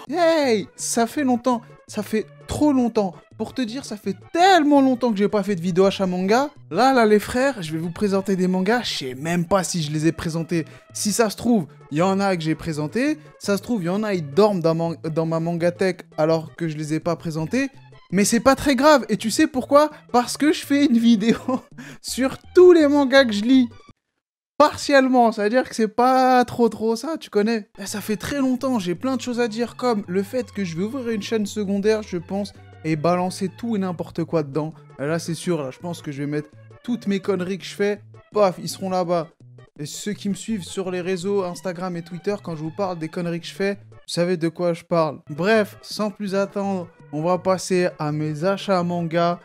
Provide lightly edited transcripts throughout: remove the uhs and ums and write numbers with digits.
Hey, ça fait longtemps, ça fait trop longtemps. Pour te dire, ça fait tellement longtemps que j'ai pas fait de vidéo achat manga. Là, les frères, je vais vous présenter des mangas. Je sais même pas si je les ai présentés. Si ça se trouve, il y en a que j'ai présentés. Ça se trouve, il y en a, ils dorment dans ma mangatech alors que je les ai pas présentés. Mais c'est pas très grave. Et tu sais pourquoi? Parce que je fais une vidéo sur tous les mangas que je lis. Partiellement, ça veut dire que c'est pas trop ça, tu connais. Et ça fait très longtemps, j'ai plein de choses à dire, comme le fait que je vais ouvrir une chaîne secondaire, je pense, et balancer tout et n'importe quoi dedans. Et là, c'est sûr, là, je pense que je vais mettre toutes mes conneries que je fais, paf, ils seront là-bas. Et ceux qui me suivent sur les réseaux Instagram et Twitter, quand je vous parle des conneries que je fais, vous savez de quoi je parle. Bref, sans plus attendre, on va passer à mes achats manga.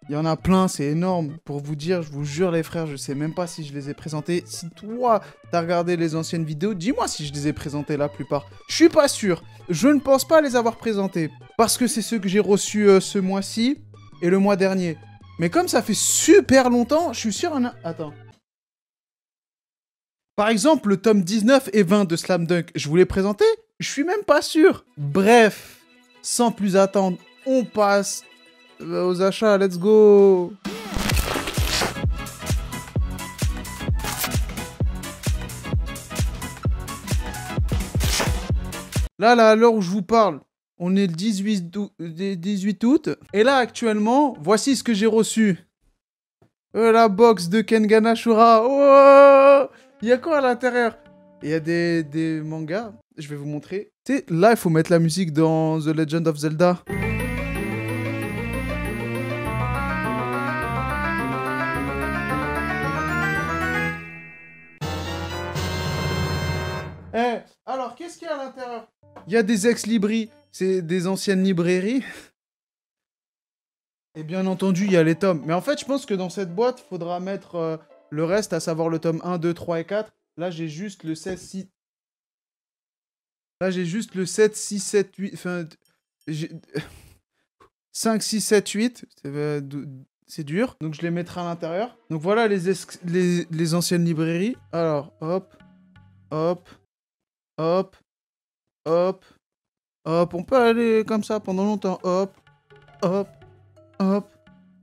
Il y en a plein, c'est énorme. Pour vous dire, je vous jure les frères, je sais même pas si je les ai présentés. Si toi, t'as regardé les anciennes vidéos, dis-moi si je les ai présentés la plupart. Je suis pas sûr. Je ne pense pas les avoir présentés. Parce que c'est ceux que j'ai reçus ce mois-ci et le mois dernier. Mais comme ça fait super longtemps, je suis sûr en a... Attends. Par exemple, le tome 19 et 20 de Slam Dunk, je vous l'ai présenté? Je suis même pas sûr. Bref, sans plus attendre, on passe aux achats, let's go! Là, à l'heure où je vous parle, on est le 18 août. Et là, actuellement, voici ce que j'ai reçu. La box de Kengan Ashura. Oh, il y a quoi à l'intérieur? Il y a des mangas. Je vais vous montrer. Tu sais, là, il faut mettre la musique dans The Legend of Zelda. Alors, qu'est-ce qu'il y a à l'intérieur? Il y a des ex-libris, c'est des anciennes librairies. Et bien entendu, il y a les tomes. Mais en fait, je pense que dans cette boîte, il faudra mettre le reste, à savoir le tome 1, 2, 3 et 4. Là, j'ai juste le 16, 6... Là, j'ai juste le 7, 6, 7, 8... Enfin... 5, 6, 7, 8. C'est dur. Donc, je les mettrai à l'intérieur. Donc, voilà les anciennes librairies. Alors, hop, hop... Hop, hop, hop, on peut aller comme ça pendant longtemps. Hop, hop, hop,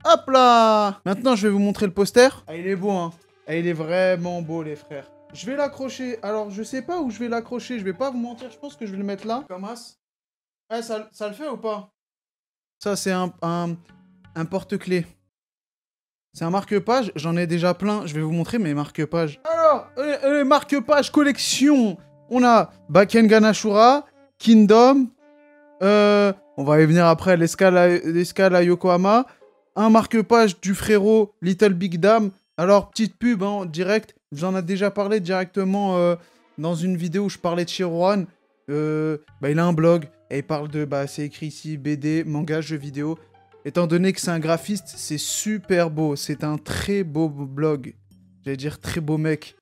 hop là! Maintenant, je vais vous montrer le poster. Ah, il est beau, hein. Ah, il est vraiment beau, les frères. Je vais l'accrocher. Alors, je sais pas où je vais l'accrocher. Je vais pas vous mentir. Je pense que je vais le mettre là. Comme as. Eh, ça le fait ou pas? Ça, c'est un porte-clés. C'est un marque-page. J'en ai déjà plein. Je vais vous montrer mes marque-pages. Alors, les marque-pages collection. On a Kengan Ashura, Kingdom, on va y venir après, l'escale à Yokohama, un marque-page du frérot Little Big Dam. Alors, petite pub, hein, direct, j'en ai déjà parlé directement dans une vidéo où je parlais de Shiroan. Il a un blog, et il parle de, c'est écrit ici, BD, manga, jeux vidéo. Étant donné que c'est un graphiste, c'est super beau, c'est un très beau blog. J'allais dire très beau mec.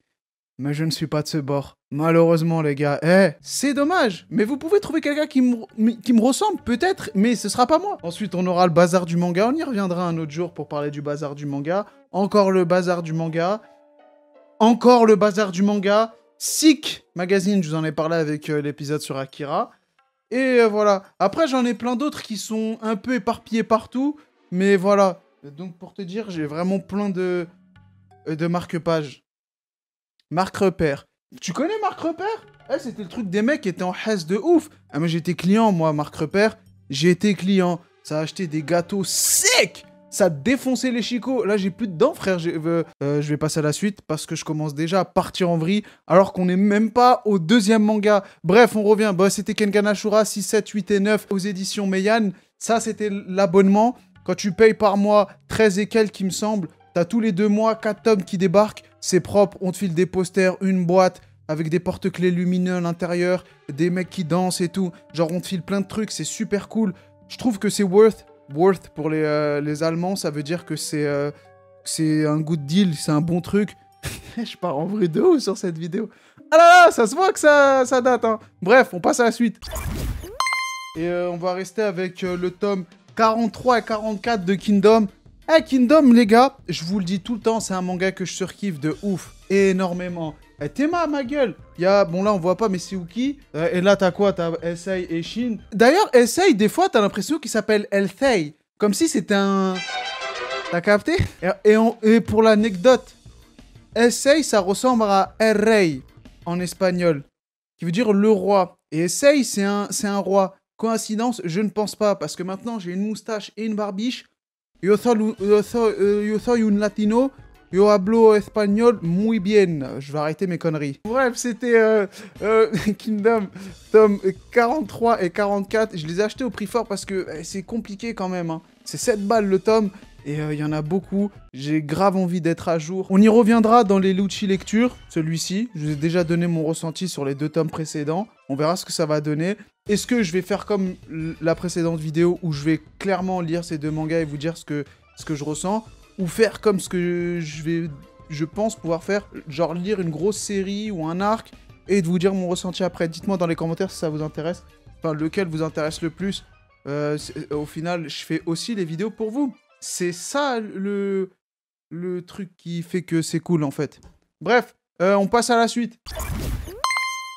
Mais je ne suis pas de ce bord. Malheureusement, les gars. C'est dommage. Mais vous pouvez trouver quelqu'un qui me ressemble, peut-être, mais ce sera pas moi. Ensuite, on aura le bazar du manga. On y reviendra un autre jour pour parler du bazar du manga. Encore le bazar du manga. Encore le bazar du manga. Sick Magazine, je vous en ai parlé avec l'épisode sur Akira. Et voilà. Après, j'en ai plein d'autres qui sont un peu éparpillés partout. Mais voilà. Donc, pour te dire, j'ai vraiment plein de marque-pages. Marc Repère. Tu connais Marc Repère? C'était le truc des mecs qui étaient en haisse de ouf. Ah, mais j'étais client, moi, Marc Repère. J'ai été client. Ça a acheté des gâteaux secs. Ça défonçait les chicots. Là, j'ai plus de dents, frère. Je vais passer à la suite parce que je commence déjà à partir en vrille alors qu'on n'est même pas au deuxième manga. Bref, on revient. C'était Kengan Ashura 6, 7, 8 et 9 aux éditions Meian. Ça, c'était l'abonnement. Quand tu payes par mois 13 et quelques, il me semble, t'as tous les 2 mois 4 tomes qui débarquent. C'est propre, on te file des posters, une boîte avec des porte-clés lumineux à l'intérieur, des mecs qui dansent et tout. Genre, on te file plein de trucs, c'est super cool. Je trouve que c'est worth pour les Allemands, ça veut dire que c'est un good deal, c'est un bon truc. Je pars en vrai de haut sur cette vidéo. Ah là là, ça se voit que ça date, hein. Bref, on passe à la suite. Et on va rester avec le tome 43 et 44 de Kingdom. Eh, Kingdom, les gars, je vous le dis tout le temps, c'est un manga que je surkiffe de ouf. Énormément. Eh, Théma, ma gueule. Il y a, bon là on voit pas, mais c'est Uki. Et là t'as quoi? T'as Essay et Shin. D'ailleurs, Essay, des fois t'as l'impression qu'il s'appelle Elthei. Comme si c'était un... T'as capté? Et pour l'anecdote, Essay, ça ressemble à El Rey en espagnol, qui veut dire le roi. Et Essay, c'est un roi. Coïncidence? Je ne pense pas, parce que maintenant j'ai une moustache et une barbiche. Yo soy un latino. Yo hablo espagnol muy bien. Je vais arrêter mes conneries. Bref, c'était Kingdom, tome 43 et 44. Je les ai achetés au prix fort parce que c'est compliqué quand même. Hein. C'est 7 balles le tome. Et il y en a beaucoup. J'ai grave envie d'être à jour. On y reviendra dans les Lucci lectures, celui-ci. Je vous ai déjà donné mon ressenti sur les 2 tomes précédents. On verra ce que ça va donner. Est-ce que je vais faire comme la précédente vidéo où je vais clairement lire ces 2 mangas et vous dire ce que je ressens, ou faire comme ce que je pense pouvoir faire, genre lire une grosse série ou un arc et de vous dire mon ressenti après. Dites-moi dans les commentaires si ça vous intéresse. Enfin, lequel vous intéresse le plus. Au final, je fais aussi les vidéos pour vous. C'est ça le truc qui fait que c'est cool en fait. Bref, on passe à la suite.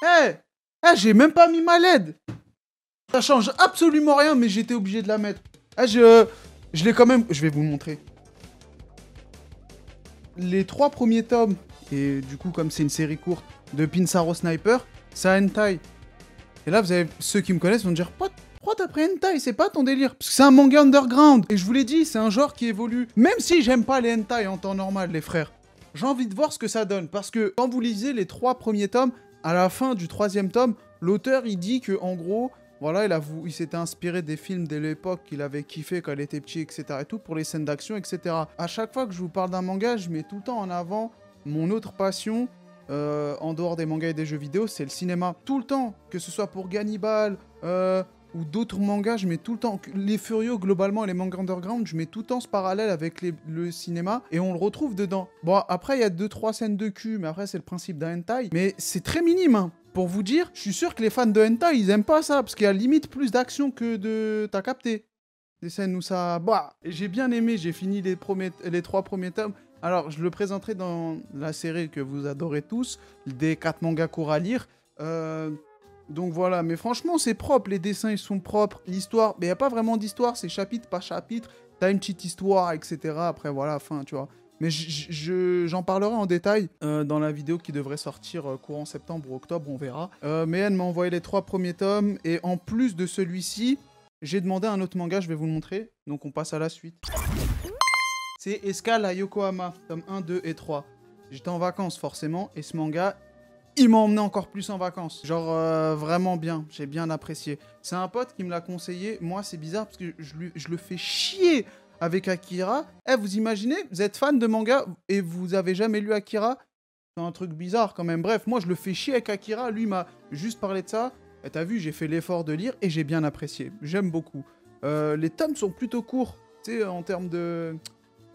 Hey, j'ai même pas mis ma LED. Ça change absolument rien, mais j'étais obligé de la mettre. Je l'ai quand même... Je vais vous le montrer. Les 3 premiers tomes, et du coup, comme c'est une série courte, de Pinsaro Sniper, ça hentai. Et là, vous avez ceux qui me connaissent vont me dire « Pourquoi t'as pris hentai? C'est pas ton délire. » Parce que c'est un manga underground. Et je vous l'ai dit, c'est un genre qui évolue. Même si j'aime pas les hentai en temps normal, les frères. J'ai envie de voir ce que ça donne. Parce que quand vous lisez les 3 premiers tomes, à la fin du 3e tome, l'auteur, il dit que en gros... Voilà, il s'était inspiré des films de l'époque qu'il avait kiffé quand il était petit, etc. et tout, pour les scènes d'action, etc. À chaque fois que je vous parle d'un manga, je mets tout le temps en avant mon autre passion, en dehors des mangas et des jeux vidéo, c'est le cinéma. Tout le temps, que ce soit pour Gannibal, ou d'autres mangas, je mets tout le temps... Les Furios, globalement, et les mangas underground, je mets tout le temps ce parallèle avec le cinéma, et on le retrouve dedans. Bon, après, il y a 2-3 scènes de cul, mais après, c'est le principe d'un hentai. Mais c'est très minime, hein. Pour vous dire, je suis sûr que les fans de hentai, ils aiment pas ça, parce qu'il y a limite plus d'action que de... T'as capté? Des scènes où ça... Bah, j'ai bien aimé, j'ai fini les 3 premiers tomes. Alors, je le présenterai dans la série que vous adorez tous, des 4 mangas courts à lire. Donc voilà, mais franchement, c'est propre, les dessins, ils sont propres. L'histoire, mais il n'y a pas vraiment d'histoire, c'est chapitre par chapitre. T'as une petite histoire, etc. Après, voilà, fin, tu vois. Mais j'en parlerai en détail dans la vidéo qui devrait sortir courant septembre ou octobre, on verra. Mais elle m'a envoyé les 3 premiers tomes, et en plus de celui-ci, j'ai demandé un autre manga, je vais vous le montrer. Donc on passe à la suite. C'est Escale à Yokohama, tome 1, 2 et 3. J'étais en vacances forcément, et ce manga, il m'a emmené encore plus en vacances. Genre vraiment bien, j'ai bien apprécié. C'est un pote qui me l'a conseillé, moi c'est bizarre parce que je le fais chier avec Akira. Eh, vous imaginez, vous êtes fan de manga et vous avez jamais lu Akira? C'est un truc bizarre quand même. Bref, moi je le fais chier avec Akira, lui m'a juste parlé de ça. Et t'as vu, j'ai fait l'effort de lire et j'ai bien apprécié. J'aime beaucoup. Les tomes sont plutôt courts, tu sais, en termes de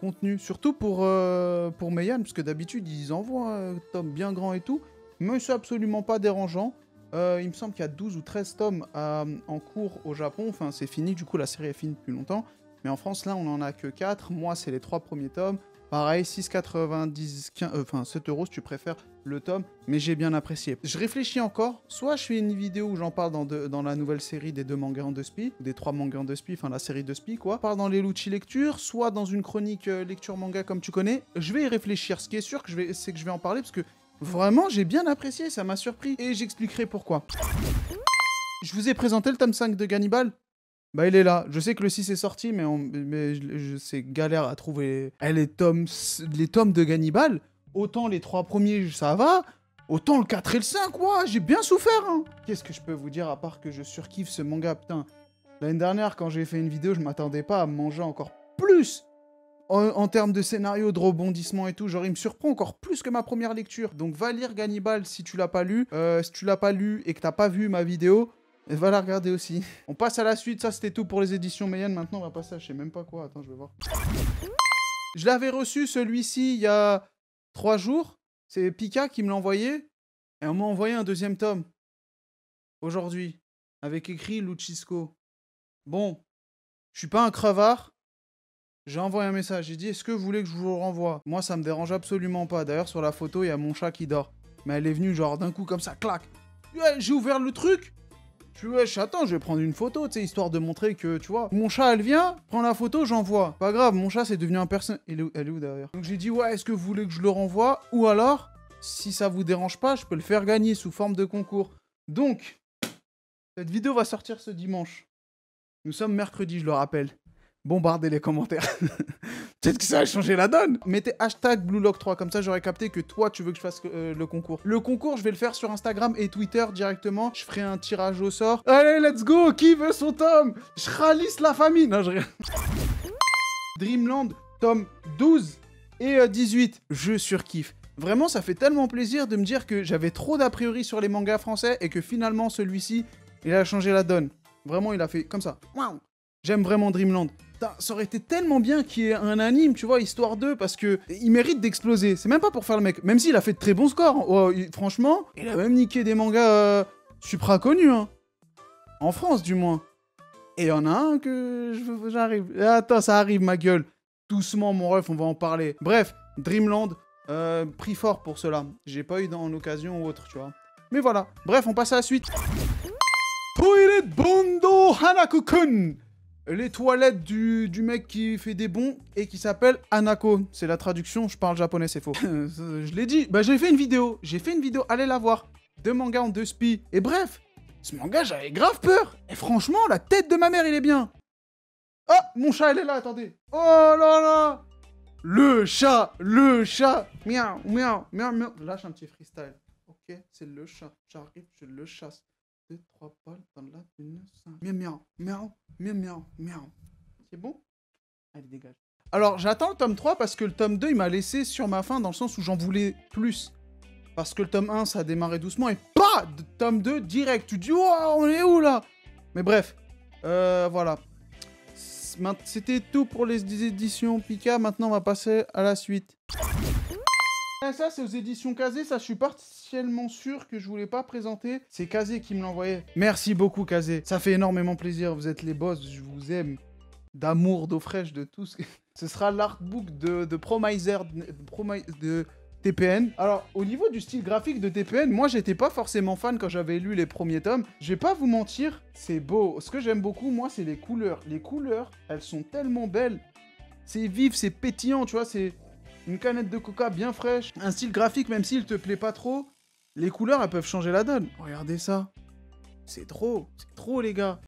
contenu. Surtout pour Meian, parce que d'habitude ils envoient un tome bien grand et tout. Mais c'est absolument pas dérangeant. Il me semble qu'il y a 12 ou 13 tomes en cours au Japon. Enfin, c'est fini, du coup la série est finie depuis longtemps. Mais en France, là, on en a que 4. Moi, c'est les 3 premiers tomes. Pareil, 6,90, 7 € si tu préfères le tome, mais j'ai bien apprécié. Je réfléchis encore, soit je fais une vidéo où j'en parle dans la nouvelle série des 2 mangas en 2 spi, des 3 mangas en 2 spi, enfin la série 2 spi quoi. Je parle dans les Lucci lectures, soit dans une chronique lecture manga comme tu connais. Je vais y réfléchir. Ce qui est sûr, c'est que je vais en parler parce que vraiment, j'ai bien apprécié, ça m'a surpris. Et j'expliquerai pourquoi. Je vous ai présenté le tome 5 de Gannibal. Bah il est là. Je sais que le 6 est sorti, mais c'est galère à trouver les tomes de Gannibal. Autant les 3 premiers, ça va. Autant le 4 et le 5, quoi. J'ai bien souffert, hein. Qu'est-ce que je peux vous dire à part que je surkiffe ce manga, putain. L'année dernière, quand j'ai fait une vidéo, je m'attendais pas à manger encore plus. En termes de scénario, de rebondissement et tout, genre il me surprend encore plus que ma première lecture. Donc va lire Gannibal si tu l'as pas lu. Si tu l'as pas lu et que t'as pas vu ma vidéo, va la regarder aussi. On passe à la suite, ça c'était tout pour les éditions Meian. Maintenant on va passer à je sais même pas quoi, attends je vais voir. Je l'avais reçu celui-ci il y a 3 jours. C'est Pika qui me l'a envoyé. Et on m'a envoyé un 2e tome. Aujourd'hui. Avec écrit Luchisco. Bon, je suis pas un crevard. J'ai envoyé un message, j'ai dit, est-ce que vous voulez que je vous le renvoie? Moi, ça me dérange absolument pas. D'ailleurs, sur la photo, il y a mon chat qui dort. Mais elle est venue, genre, d'un coup, comme ça, clac. Ouais, j'ai ouvert le truc. Je suis, wesh, attends, je vais prendre une photo, tu sais, histoire de montrer que, tu vois, mon chat, elle vient, prend la photo, j'envoie. Pas grave, mon chat, c'est devenu un personne... Elle est où, derrière? Donc, j'ai dit, ouais, est-ce que vous voulez que je le renvoie? Ou alors, si ça vous dérange pas, je peux le faire gagner sous forme de concours. Donc, cette vidéo va sortir ce dimanche. Nous sommes mercredi, je le rappelle. Bombardez les commentaires. Peut-être que ça a changé la donne. Mettez hashtag BlueLock3, comme ça j'aurais capté que toi tu veux que je fasse le concours. Le concours, je vais le faire sur Instagram et Twitter directement. Je ferai un tirage au sort. Allez, let's go. Qui veut son tome? Je ralisse la famille. Non, je rien. Dreamland, tome 12 et 18. Je surkiffe. Vraiment, ça fait tellement plaisir de me dire que j'avais trop d'a priori sur les mangas français et que finalement celui-ci, il a changé la donne. Vraiment, il a fait comme ça. Waouh. J'aime vraiment Dreamland. Putain, ça aurait été tellement bien qu'il y ait un anime, tu vois, histoire d'eux, parce que il mérite d'exploser. C'est même pas pour faire le mec, même s'il a fait de très bons scores. Oh, franchement, il a même niqué des mangas supra connus, hein. En France, du moins. Et il y en a un que j'arrive. Attends, ça arrive, ma gueule. Doucement, mon ref, on va en parler. Bref, Dreamland, pris fort pour cela. J'ai pas eu dans l'occasion ou autre, tu vois. Mais voilà. Bref, on passe à la suite. Toilet Bondo Hanako-kun. Les toilettes du mec qui fait des bons et qui s'appelle Hanako. C'est la traduction, je parle japonais, c'est faux. Je l'ai dit. Bah, j'ai fait une vidéo. Allez la voir. 2 mangas en 2 spies. Et bref, ce manga, j'avais grave peur. Et franchement, la tête de ma mère, il est bien. Oh, mon chat, elle est là, attendez. Oh là là. Le chat. Miaou, miaou, miaou, miaou. Lâche un petit freestyle. Ok, c'est le chat. J'arrive, je le chasse. 2, 3 balles dans la 5. Miaou, miaou, miaou, miaou, miaou, miaou. C'est bon? Allez, dégage. Alors, j'attends le tome 3 parce que le tome 2, il m'a laissé sur ma faim dans le sens où j'en voulais plus. Parce que le tome 1, ça a démarré doucement et pas de tome 2 direct. Tu te dis, oh, on est où là? Mais bref, voilà. C'était tout pour les éditions Pika. Maintenant, on va passer à la suite. Et ça, c'est aux éditions Kazé. Ça, je suis partiellement sûr que je voulais pas présenter. C'est Kazé qui me l'a envoyé. Merci beaucoup, Kazé. Ça fait énormément plaisir. Vous êtes les boss. Je vous aime. D'amour, d'eau fraîche, de tout. Ce sera l'artbook de Promiser de TPN. Alors, au niveau du style graphique de TPN, moi, j'étais pas forcément fan quand j'avais lu les premiers tomes. Je vais pas vous mentir, c'est beau. Ce que j'aime beaucoup, moi, c'est les couleurs. Les couleurs, elles sont tellement belles. C'est vif, c'est pétillant, tu vois, c'est... Une canette de coca bien fraîche. Un style graphique, même s'il te plaît pas trop, les couleurs, elles peuvent changer la donne. Regardez ça. C'est trop, les gars.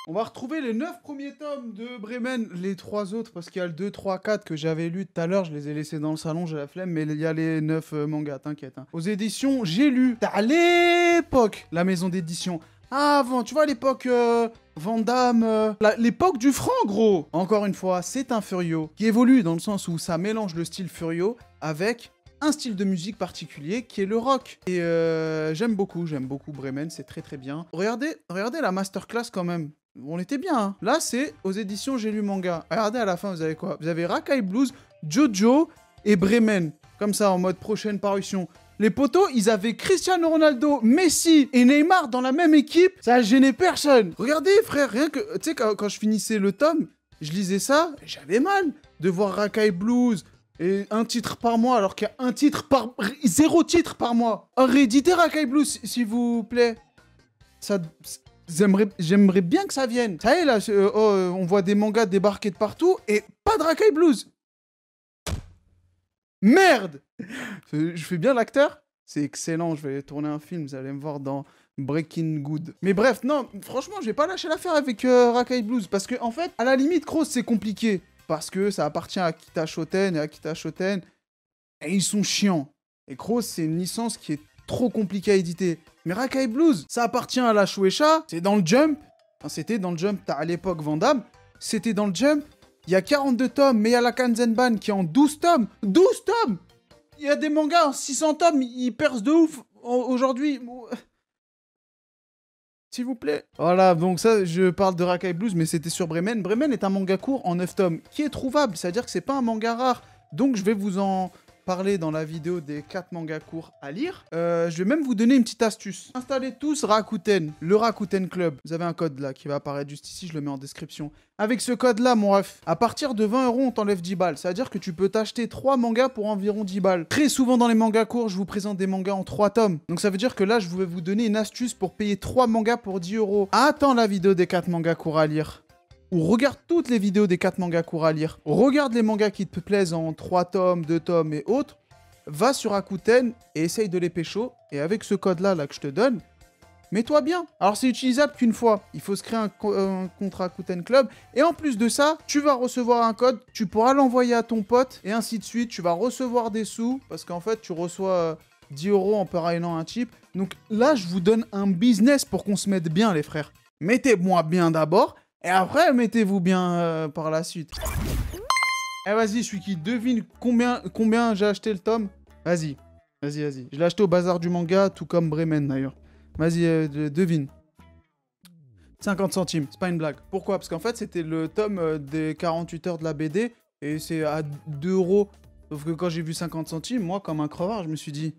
On va retrouver les 9 premiers tomes de Bremen. Les 3 autres, parce qu'il y a le 2, 3, 4 que j'avais lu tout à l'heure. Je les ai laissés dans le salon, j'ai la flemme. Mais il y a les 9 mangas, t'inquiète. Hein. Aux éditions, j'ai lu. À l'époque, la maison d'édition. Avant, tu vois, l'époque Van Damme, l'époque du franc, gros. Encore une fois, c'est un Furio qui évolue dans le sens où ça mélange le style Furio avec un style de musique particulier qui est le rock. Et j'aime beaucoup Bremen, c'est très très bien. Regardez la masterclass quand même. On était bien, hein. Là, c'est aux éditions J'ai lu manga. Regardez à la fin, vous avez quoi? Vous avez Rakai Blues, Jojo et Bremen. Comme ça, en mode prochaine parution. Les potos, ils avaient Cristiano Ronaldo, Messi et Neymar dans la même équipe. Ça a gêné personne. Regardez, frère, rien que... Tu sais, quand je finissais le tome, je lisais ça, et j'avais mal de voir Rakai Blues et un titre par mois, alors qu'il y a un titre par... 0 titre par mois. Rééditez Rakai Blues, s'il vous plaît. Ça... J'aimerais bien que ça vienne. Ça y est, là, on voit des mangas débarquer de partout et pas de Rakai Blues. Merde. Je fais bien l'acteur. C'est excellent, je vais tourner un film, vous allez me voir dans Breaking Good. Mais bref, non, franchement, je vais pas lâcher l'affaire avec Rakai Blues, parce que, en fait, à la limite, Cross, c'est compliqué, parce que ça appartient à Akita Shoten, et Akita Shoten, et ils sont chiants. Et Cross, c'est une licence qui est trop compliquée à éditer. Mais Rakai Blues, ça appartient à la Shueisha, c'est dans le Jump, enfin, c'était dans le Jump, t'as à l'époque Van Damme, c'était dans le Jump, il y a 42 tomes, mais il y a la Kanzenban qui est en 12 tomes. 12 tomes! Il y a des mangas en 600 tomes, ils percent de ouf aujourd'hui. S'il vous plaît. Voilà, donc ça, je parle de Rakai Blues, mais c'était sur Bremen. Bremen est un manga court en 9 tomes, qui est trouvable, c'est-à-dire que c'est pas un manga rare. Donc je vais vous en parlé dans la vidéo des 4 mangas courts à lire, je vais même vous donner une petite astuce. Installez tous Rakuten, le Rakuten Club. Vous avez un code là qui va apparaître juste ici, je le mets en description. Avec ce code-là, mon ref, à partir de 20 €, on t'enlève 10 balles. Ça veut dire que tu peux t'acheter 3 mangas pour environ 10 balles. Très souvent dans les mangas courts, je vous présente des mangas en 3 tomes. Donc ça veut dire que là, je vais vous donner une astuce pour payer 3 mangas pour 10 €. Attends la vidéo des 4 mangas courts à lire. Ou regarde toutes les vidéos des 4 mangas courts à lire. Regarde les mangas qui te plaisent en 3 tomes, 2 tomes et autres. Va sur Rakuten et essaye de les pécho. Et avec ce code-là là, que je te donne, mets-toi bien. Alors, c'est utilisable qu'une fois. Il faut se créer un compte Rakuten Club. Et en plus de ça, tu vas recevoir un code. Tu pourras l'envoyer à ton pote. Et ainsi de suite. Tu vas recevoir des sous. Parce qu'en fait, tu reçois 10 € en parrainant un type. Donc là, je vous donne un business pour qu'on se mette bien, les frères. Mettez-moi bien d'abord. Et après, mettez-vous bien par la suite. Eh, vas-y, celui qui devine combien j'ai acheté le tome. Vas-y. Vas-y. Je l'ai acheté au bazar du manga, tout comme Bremen d'ailleurs. Vas-y, devine. 50 centimes, c'est pas une blague. Pourquoi? Parce qu'en fait, c'était le tome des 48 heures de la BD, et c'est à 2 €. Sauf que quand j'ai vu 50 centimes, moi, comme un crevard, je me suis dit,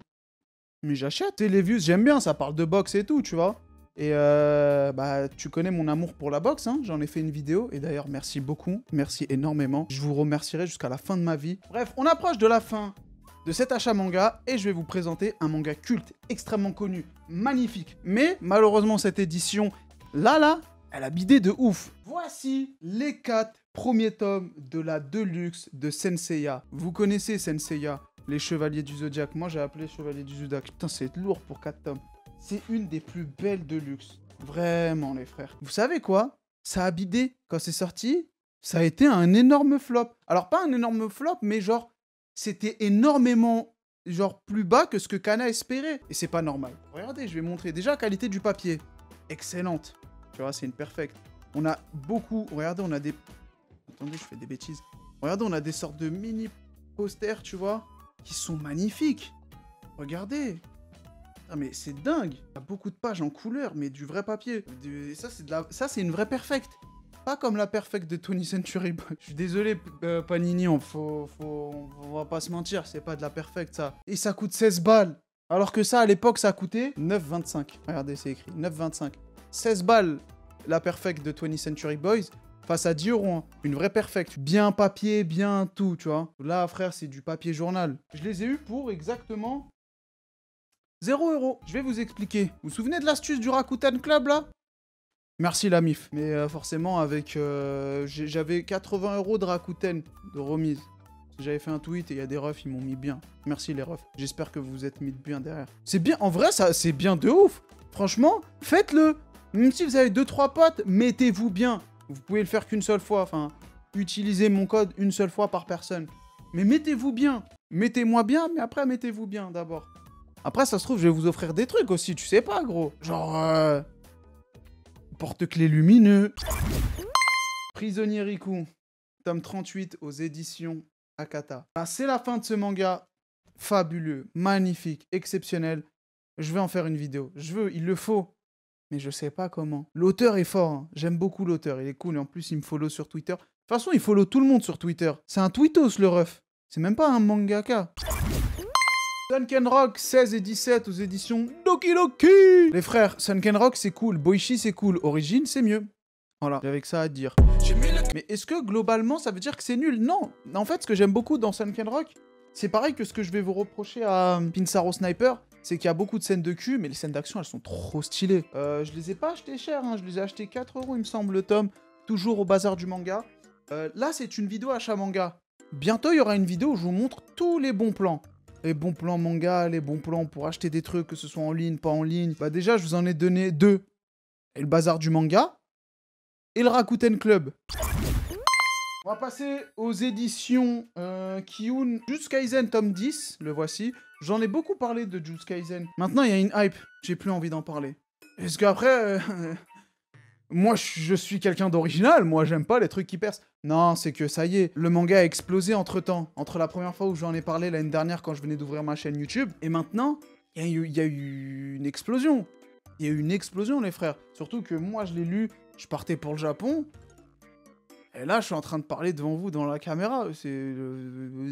mais j'achète. Et les views, j'aime bien, ça parle de boxe et tout, tu vois. Et bah, tu connais mon amour pour la boxe, hein. J'en ai fait une vidéo, et d'ailleurs, merci beaucoup, merci énormément. Je vous remercierai jusqu'à la fin de ma vie. Bref, on approche de la fin de cet achat manga, et je vais vous présenter un manga culte, extrêmement connu, magnifique. Mais, malheureusement, cette édition, là, elle a bidé de ouf. Voici les 4 premiers tomes de la Deluxe de Senseiya. Vous connaissez Senseiya, les Chevaliers du Zodiaque. Moi, j'ai appelé Chevaliers du Zodiaque. Putain, c'est lourd pour 4 tomes. C'est une des plus belles Deluxe. Vraiment, les frères. Vous savez quoi? Ça a bidé. Quand c'est sorti, ça a été un énorme flop. Alors, pas un énorme flop, mais genre, c'était énormément, genre, plus bas que ce que Kana espérait. Et c'est pas normal. Regardez, je vais montrer. Déjà, la qualité du papier. Excellente. Tu vois, c'est une perfecte. On a beaucoup... Regardez, on a des... Attendez, je fais des bêtises. Regardez, on a des sortes de mini posters, tu vois, qui sont magnifiques. Regardez. Ah, mais c'est dingue. Il y a beaucoup de pages en couleur, mais du vrai papier. Ça, c'est une vraie perfecte. Pas comme la perfecte de 20th Century Boy. Je suis désolé, Panini, on va pas se mentir, c'est pas de la perfecte, ça. Et ça coûte 16 balles. Alors que ça, à l'époque, ça coûtait 9,25. Regardez, c'est écrit, 9,25. 16 balles, la perfecte de 20th Century Boys, face à 10 €. Hein. Une vraie perfecte. Bien papier, bien tout, tu vois. Là, frère, c'est du papier journal. Je les ai eus pour exactement 0 €. Je vais vous expliquer. Vous vous souvenez de l'astuce du Rakuten Club, là? Merci la MIF. Mais forcément, avec... j'avais 80 € de Rakuten de remise. J'avais fait un tweet et il y a des refs, ils m'ont mis bien. Merci les refs. J'espère que vous vous êtes mis bien derrière. C'est bien, en vrai, ça, c'est bien de ouf. Franchement, faites-le. Même si vous avez 2-3 potes, mettez-vous bien. Vous pouvez le faire qu'une seule fois. Enfin, utilisez mon code une seule fois par personne. Mais mettez-vous bien. Mettez-moi bien, mais après, mettez-vous bien d'abord. Après, ça se trouve, je vais vous offrir des trucs aussi, tu sais pas, gros. Genre, porte-clés lumineux. Prisonnier Riku, tome 38 aux éditions Akata. Ah, c'est la fin de ce manga. Fabuleux, magnifique, exceptionnel. Je vais en faire une vidéo. Il le faut. Mais je sais pas comment. L'auteur est fort, hein. J'aime beaucoup l'auteur, il est cool. Et en plus, il me follow sur Twitter. De toute façon, il follow tout le monde sur Twitter. C'est un tweetos, le ref. C'est même pas un mangaka. Sunken Rock 16 et 17 aux éditions Doki Doki. Les frères, Sunken Rock c'est cool, Boichi c'est cool, Origin c'est mieux. Voilà, j'avais que ça à dire. Mais est-ce que globalement ça veut dire que c'est nul? Non. En fait, ce que j'aime beaucoup dans Sunken Rock, c'est pareil que ce que je vais vous reprocher à Pinsaro Sniper, c'est qu'il y a beaucoup de scènes de cul, mais les scènes d'action elles sont trop stylées. Je les ai pas achetées cher, hein. Je les ai achetées 4 € il me semble le tome, toujours au bazar du manga. Là c'est une vidéo achat manga. Bientôt il y aura une vidéo où je vous montre tous les bons plans. Les bons plans manga, les bons plans pour acheter des trucs, que ce soit en ligne, pas en ligne. Bah déjà, je vous en ai donné 2. Et le bazar du manga, et le Rakuten Club. On va passer aux éditions Kiun. Jujutsu Kaisen tome 10, le voici. J'en ai beaucoup parlé de Jujutsu Kaisen. Maintenant, il y a une hype. J'ai plus envie d'en parler. Parce qu'après... moi, je suis quelqu'un d'original, moi, j'aime pas les trucs qui percent. Non, c'est que ça y est, le manga a explosé entre-temps. Entre la première fois où j'en ai parlé l'année dernière quand je venais d'ouvrir ma chaîne YouTube, et maintenant, il y a eu une explosion. Il y a eu une explosion, les frères. Surtout que moi, je l'ai lu, je partais pour le Japon. Et là, je suis en train de parler devant vous dans la caméra.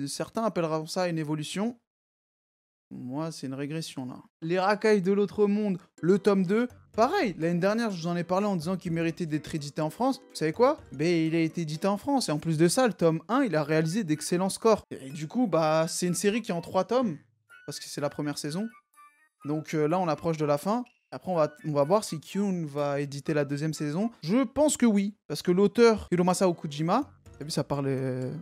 Certains appelleront ça une évolution. Moi, c'est une régression, là. Les racailles de l'autre monde, le tome 2. Pareil, l'année dernière, je vous en ai parlé en disant qu'il méritait d'être édité en France. Vous savez quoi? Ben, il a été édité en France. Et en plus de ça, le tome 1, il a réalisé d'excellents scores. Et du coup, bah, c'est une série qui est en 3 tomes. Parce que c'est la première saison. Donc là, on approche de la fin. Après, on va voir si Kyun va éditer la deuxième saison. Je pense que oui. Parce que l'auteur, Hiromasa Okujima, t'as vu, ça parle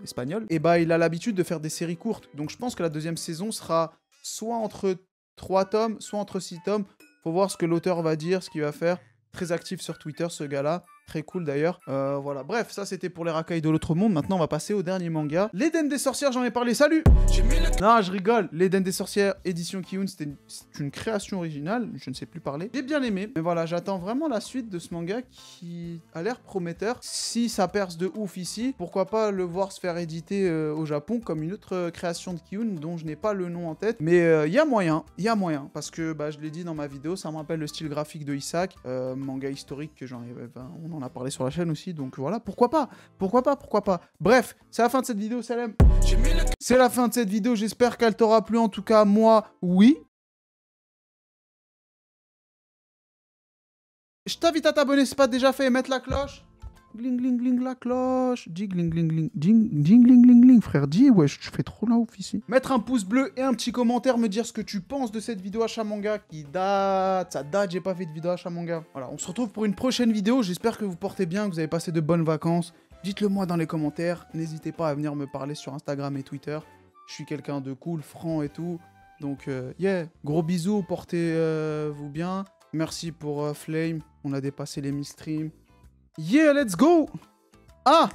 espagnol. Et bah, il a l'habitude de faire des séries courtes. Donc je pense que la deuxième saison sera soit entre 3 tomes, soit entre 6 tomes. Faut voir ce que l'auteur va dire, ce qu'il va faire. Très actif sur Twitter, ce gars-là. Très cool d'ailleurs. Voilà. Bref, ça c'était pour les racailles de l'autre monde. Maintenant, on va passer au dernier manga. L'Éden des sorcières, j'en ai parlé. Salut! Non, je rigole. L'Éden des sorcières, édition Kiyun, c'est une création originale. Je ne sais plus parler. J'ai bien aimé. Mais voilà, j'attends vraiment la suite de ce manga qui a l'air prometteur. Si ça perce de ouf ici, pourquoi pas le voir se faire éditer au Japon comme une autre création de Kiyun dont je n'ai pas le nom en tête. Mais il y a moyen. Il y a moyen. Parce que, bah, je l'ai dit dans ma vidéo, ça me rappelle le style graphique de Isaac. Manga historique que j'en ai... on en a parlé sur la chaîne aussi, donc voilà, pourquoi pas. Bref, c'est la fin de cette vidéo, Salem. C'est la fin de cette vidéo, j'espère qu'elle t'aura plu, en tout cas, moi, oui. Je t'invite à t'abonner si c'est pas déjà fait et mettre la cloche. Gling, gling, gling, la cloche. Dis, gling, gling, gling. Ding, gling, gling, gling, frère. Dis, ouais, je fais trop la ouf ici. Mettre un pouce bleu et un petit commentaire, me dire ce que tu penses de cette vidéo achat manga qui date. Ça date, j'ai pas fait de vidéo achat manga. Voilà, on se retrouve pour une prochaine vidéo. J'espère que vous portez bien, que vous avez passé de bonnes vacances. Dites-le moi dans les commentaires. N'hésitez pas à venir me parler sur Instagram et Twitter. Je suis quelqu'un de cool, franc et tout. Donc, yeah, gros bisous, portez-vous bien. Merci pour Flame. On a dépassé les 1000 streams. Yeah, let's go! Ah!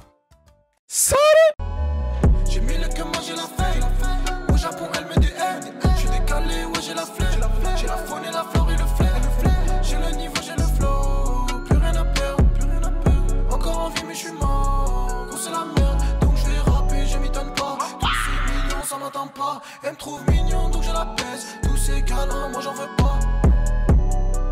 Salut! J'ai mis le cœur, moi j'ai la feuille. Au Japon, elle met des aides. Je suis décalé, ouais, j'ai la flemme. J'ai la faune et la flore et le flair. J'ai le niveau, j'ai le flow. Plus rien à perdre, plus rien à perdre. Encore en vie, mais je suis mort. Gros, c'est la merde, donc je vais rapper, je m'étonne pas. Tous ces millions, ça m'entend pas. Elle me trouve mignon, donc je la baisse. Tous ces gars